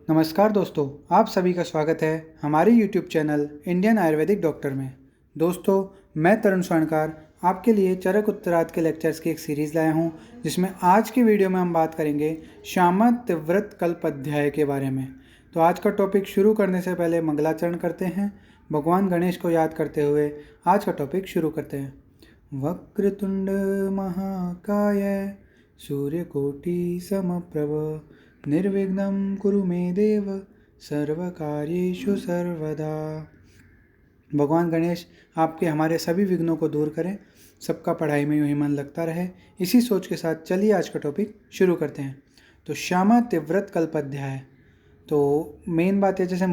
नमस्कार दोस्तों, आप सभी का स्वागत है हमारे YouTube channel Indian Ayurvedic doctor में। दोस्तों, मैं तरुण स्वर्णकार आपके लिए चरक उत्तरार्ध के लेक्चर्स की एक सीरीज़ लाया हूं, जिसमें आज की वीडियो में हम बात करेंगे श्यामा तिव्रत कल्प अध्याय के बारे में। तो आज का टॉपिक शुरू करने से पहले मंगलाचरण करते हैं। भगवान गणेश को याद करते हुए आज का टॉपिक शुरू करते हैं। वक्रतुंड महाकाय सूर्यकोटि समप्रभ निर्विघ्नं कुरु मे देव सर्वकार्येषु सर्वदा। भगवान गणेश आपके हमारे सभी विघ्नों को दूर करें, सबका पढ़ाई में यूं ही मन लगता रहे। इसी सोच के साथ चलिए आज का टॉपिक शुरू करते हैं। तो श्यामा तिव्रत कल्प अध्याय। तो मेन बात है, जैसे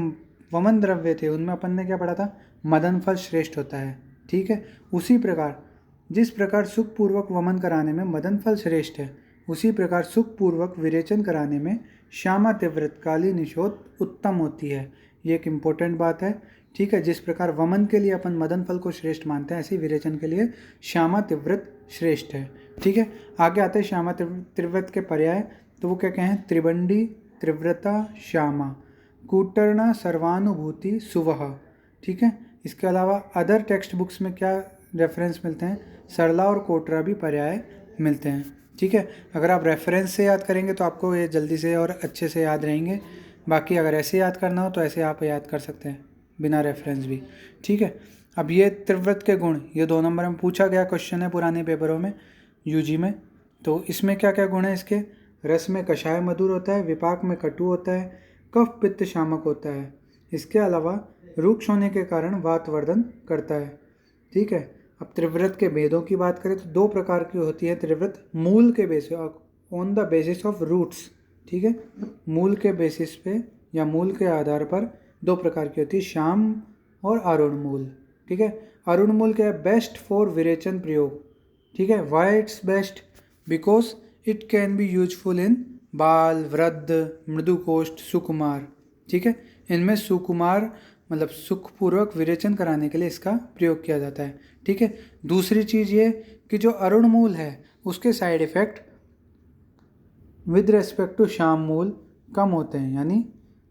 वमन द्रव्य थे उनमें अपन ने क्या पढ़ा था, मदन फल श्रेष्ठ होता है। ठीक है, उसी प्रकार जिस प्रकार सुखपूर्वक वमन कराने में मदन फल श्रेष्ठ है, उसी प्रकार सुखपूर्वक विरेचन कराने में श्यामा तिव्रत काली निशोध उत्तम होती है। ये एक इम्पोर्टेंट बात है। ठीक है, जिस प्रकार वमन के लिए अपन मदन फल को श्रेष्ठ मानते हैं, ऐसे विरेचन के लिए श्यामा तिव्रत श्रेष्ठ है। ठीक है, आगे आते हैं श्यामा तिव्रत के पर्याय। तो वो क्या कहें, त्रिबंडी त्रिव्रता श्यामा कूटर्णा सर्वानुभूति सुवह। ठीक है, इसके अलावा अदर टेक्स्ट बुक्स में क्या रेफरेंस मिलते हैं, सरला और कोटरा भी पर्याय मिलते हैं। ठीक है, अगर आप रेफरेंस से याद करेंगे तो आपको ये जल्दी से और अच्छे से याद रहेंगे। बाकी अगर ऐसे याद करना हो तो ऐसे आप याद कर सकते हैं बिना रेफरेंस भी। ठीक है, अब ये त्रिव्रत के गुण, ये 2 नंबर में पूछा गया क्वेश्चन है पुराने पेपरों में, यूजी में। तो इसमें क्या क्या गुण है इसके, रस में कषाय मधुर होता है, विपाक में कटु होता है, कफ पित्त शामक होता है। इसके अलावा रुक्ष होने के कारण वातवर्धन करता है। ठीक है, अब त्रिव्रत के भेदों की बात करें तो 2 प्रकार की होती है त्रिव्रत, मूल के basis, on the basis of roots. ठीक है, मूल के बेसिस पे या मूल के आधार पर 2 प्रकार की होती है, श्याम और अरुण मूल। ठीक है, अरुण मूल क्या है, बेस्ट फॉर विरेचन प्रयोग। ठीक है, why it's best, because it can be useful in बाल, वृद्ध, मृदुकोष्ठ, सुकुमार। ठीक है, इनमें सुकुमार मतलब सुखपूर्वक विरेचन कराने के लिए इसका प्रयोग किया जाता है। ठीक है, दूसरी चीज़ ये कि जो अरुण मूल है उसके side effect with respect to श्याम मूल कम होते हैं, यानी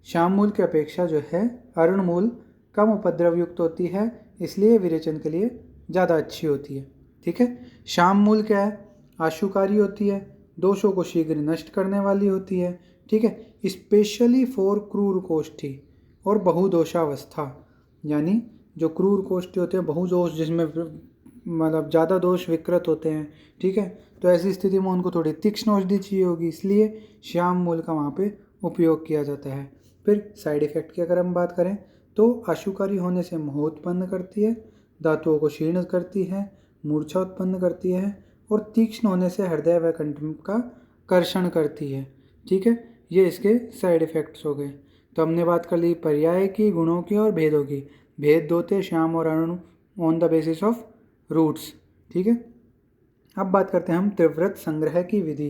श्याम मूल की अपेक्षा जो है अरुण मूल कम उपद्रव युक्त होती है, इसलिए विरेचन के लिए ज़्यादा अच्छी होती है। ठीक है, श्याम मूल क्या है, आशुकारी होती है, दोषों को शीघ्र नष्ट करने वाली होती है। ठीक है, स्पेशली फॉर क्रूर कोष्ठी और बहुदोषावस्था, यानी जो क्रूर कोष्ठी होते हैं, बहुदोष जिसमें मतलब ज़्यादा दोष विकृत होते हैं। ठीक है, तो ऐसी स्थिति में उनको थोड़ी तीक्ष्ण औषधि चाहिए होगी, इसलिए श्याम मूल का वहाँ पे उपयोग किया जाता है। फिर साइड इफ़ेक्ट की अगर हम बात करें तो आशुकारी होने से मोह उत्पन्न करती है, धातुओं को क्षीण करती है, मूर्छा उत्पन्न करती है, और तीक्ष्ण होने से हृदय व कंठ का कर्षण करती है। ठीक है, ये इसके साइड इफ़ेक्ट्स हो गए। तो हमने बात कर ली पर्याय की, गुणों की और भेदों की। भेद 2 थे, श्याम और अरुण on the basis of roots. ठीक है, अब बात करते हैं हम त्रिव्रत संग्रह की विधि।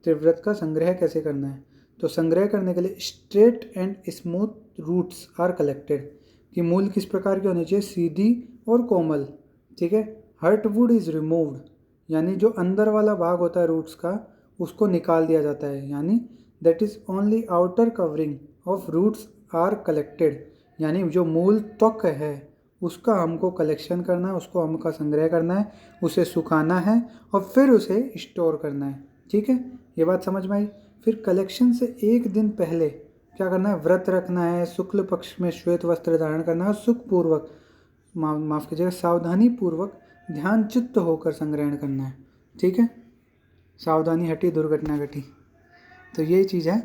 त्रिव्रत का संग्रह कैसे करना है, तो संग्रह करने के लिए straight and smooth roots are collected, कि मूल किस प्रकार की होनी चाहिए, सीधी और कोमल। ठीक है, हर्टवुड इज रिमूव्ड, यानी जो अंदर वाला भाग होता है रूट्स का उसको निकाल दिया जाता है, यानी that is only outer covering of roots are collected, यानी जो मूल त्वक है उसका हमको कलेक्शन करना है, उसको हमका संग्रह करना है, उसे सुखाना है और फिर उसे स्टोर करना है। ठीक है, ये बात समझ में आई। फिर कलेक्शन से 1 दिन पहले क्या करना है, व्रत रखना है, शुक्ल पक्ष में श्वेत वस्त्र धारण करना है, सुखपूर्वक माफ़ कीजिएगा सावधानी पूर्वक ध्यान चित्त होकर संग्रहण करना है। ठीक है, सावधानी हटी दुर्घटना घटी। तो यही चीज़ है।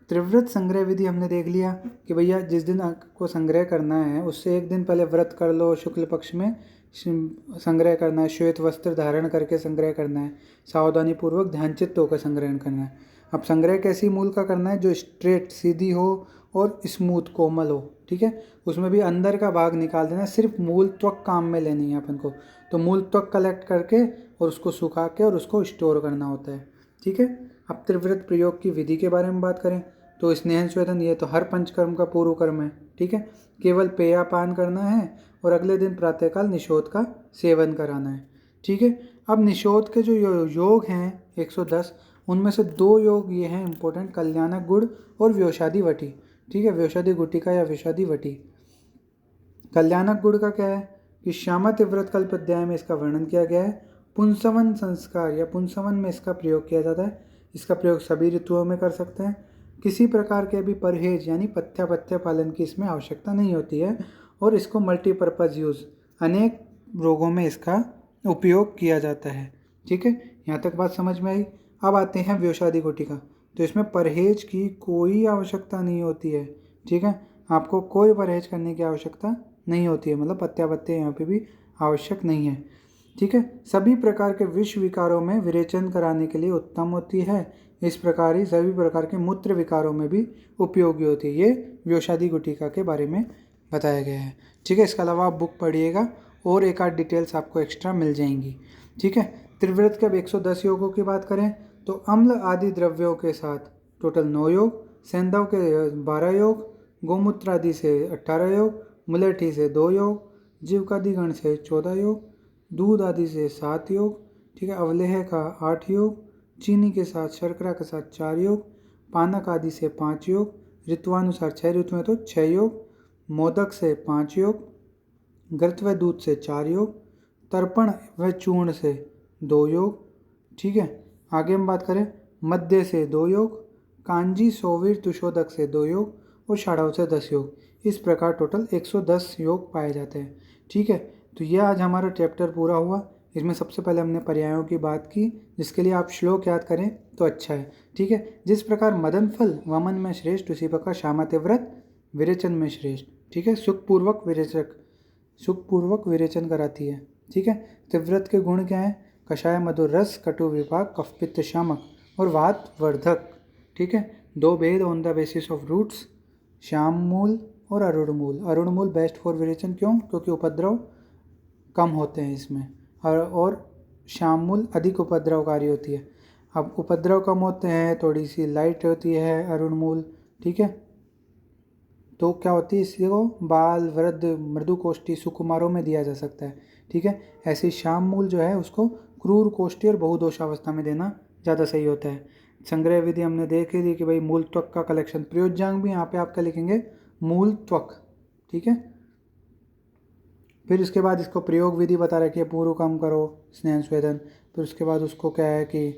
त्रिव्रत संग्रह विधि हमने देख लिया कि भैया जिस दिन आपको संग्रह करना है उससे 1 दिन पहले व्रत कर लो, शुक्ल पक्ष में संग्रह करना है, श्वेत वस्त्र धारण करके संग्रह करना है, सावधानी पूर्वक ध्यानचित्त होकर संग्रहण करना है। अब संग्रह कैसी मूल का करना है, जो स्ट्रेट सीधी हो और स्मूथ कोमल हो। ठीक है, उसमें भी अंदर का भाग निकाल देना, सिर्फ मूल त्वक काम में लेनी है अपन को। तो मूल त्वक कलेक्ट करके और उसको सुखा के और उसको स्टोर करना होता है। ठीक है, अब त्रिव्रत प्रयोग की विधि के बारे में बात करें तो स्नेहन स्वेदन, ये तो हर पंचकर्म का पूर्व कर्म है। ठीक है, केवल पेयापान करना है और अगले दिन प्रातःकाल निषोध का सेवन कराना है। ठीक है, अब निषोध के जो योग हैं 110, उनमें से 2 योग ये हैं इंपॉर्टेंट, कल्याणक गुड़ और व्योषादि वटी। ठीक है, व्योषादि गुटिका या व्योषादि वटी। कल्याणक गुण का क्या है कि श्यामा तिव्रत कल्प अध्याय में इसका वर्णन किया गया है। पुंसवन संस्कार या पुंसवन में इसका प्रयोग किया जाता है। इसका प्रयोग सभी ऋतुओं में कर सकते हैं। किसी प्रकार के भी परहेज यानी पथ्य पालन की इसमें आवश्यकता नहीं होती है और इसको मल्टीपर्पज़ यूज़ अनेक रोगों में इसका उपयोग किया जाता है। ठीक है, यहाँ तक बात समझ में आई। अब आते हैं व्योषादि गुटिका। तो इसमें परहेज की कोई आवश्यकता नहीं होती है। ठीक है, आपको कोई परहेज करने की आवश्यकता नहीं होती है, मतलब पत्ते यहाँ पे भी आवश्यक नहीं है। ठीक है, सभी प्रकार के विष विकारों में विरेचन कराने के लिए उत्तम होती है। इस प्रकार ही सभी प्रकार के मूत्र विकारों में भी उपयोगी होती है। ये व्योषादि गुटिका के बारे में बताया गया है। ठीक है, इसके अलावा आप बुक पढ़िएगा और एक आध डिटेल्स आपको एक्स्ट्रा मिल जाएंगी। ठीक है, त्रिव्रत के अब 110 योगों की बात करें तो अम्ल आदि द्रव्यों के साथ टोटल 9 योग, सेंधव के 12 योग, गोमूत्र आदि से 18 योग, मुलेठी से 2 योग, जीवकादिगण से 14 योग, दूध आदि से 7 योग। ठीक है, अवलेह का 8 योग, चीनी के साथ शर्करा के साथ 4 योग, पानक आदि से 5 योग, ऋतुवानुसार 6 ऋतु में तो 6 योग, मोदक से 5 योग, घृत व दूध से 4 योग, तर्पण व चूर्ण से 2 योग। ठीक है, आगे हम बात करें मध्य से 2 योग, कांजी सोवीर तुषोदक से 2 योग और शाढ़ाव से 10 योग। इस प्रकार टोटल 110 योग पाए जाते हैं। ठीक है, तो यह आज हमारा चैप्टर पूरा हुआ। इसमें सबसे पहले हमने पर्यायों की बात की, जिसके लिए आप श्लोक याद करें तो अच्छा है। ठीक है, जिस प्रकार मदन फल वमन में श्रेष्ठ, उसी प्रकार श्यामा तिव्रत विरेचन में श्रेष्ठ। ठीक है, सुखपूर्वक विरेचन कराती है। ठीक है, तिव्रत के गुण क्या हैं? कषाय मधुर रस, कटु विपाक, कफ पित्त शामक और वात वर्धक। ठीक है, 2 भेद on the basis of roots, श्याम मूल और अरुण मूल। अरुण मूल बेस्ट फॉर विरेचन, क्यों? क्योंकि उपद्रव कम होते हैं इसमें, और श्याम मूल अधिक उपद्रवकारी होती है। अब उपद्रव कम होते हैं, थोड़ी सी लाइट होती है अरुण मूल। ठीक है, तो क्या होती है, इसको बाल, वृद्ध, मृदु कोष्ठी, सुकुमारों में दिया जा सकता है। ठीक है, ऐसे श्याम मूल जो है उसको क्रूर कोष्ठी और बहुदोषावस्था में देना ज़्यादा सही होता है। संग्रह विधि हमने देखी थी कि भाई मूल त्वक का कलेक्शन, प्रयोज्यांग भी यहाँ पे आपका लिखेंगे मूल त्वक। ठीक है, फिर इसके बाद इसको प्रयोग विधि बता रखी है, पूर्व काम करो स्नेह स्वेदन। फिर उसके बाद उसको क्या है कि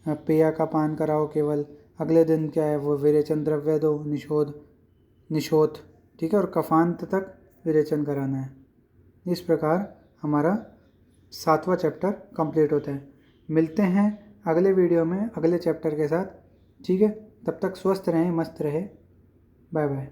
पेय का पान कराओ केवल। अगले दिन क्या है वो विरेचन द्रव्य दो, निशोथ। ठीक है, और कफांत तक विरेचन कराना है। इस प्रकार हमारा 7वां चैप्टर कंप्लीट होता है। मिलते हैं अगले वीडियो में अगले चैप्टर के साथ। ठीक है, तब तक स्वस्थ रहें, मस्त रहे। Bye bye.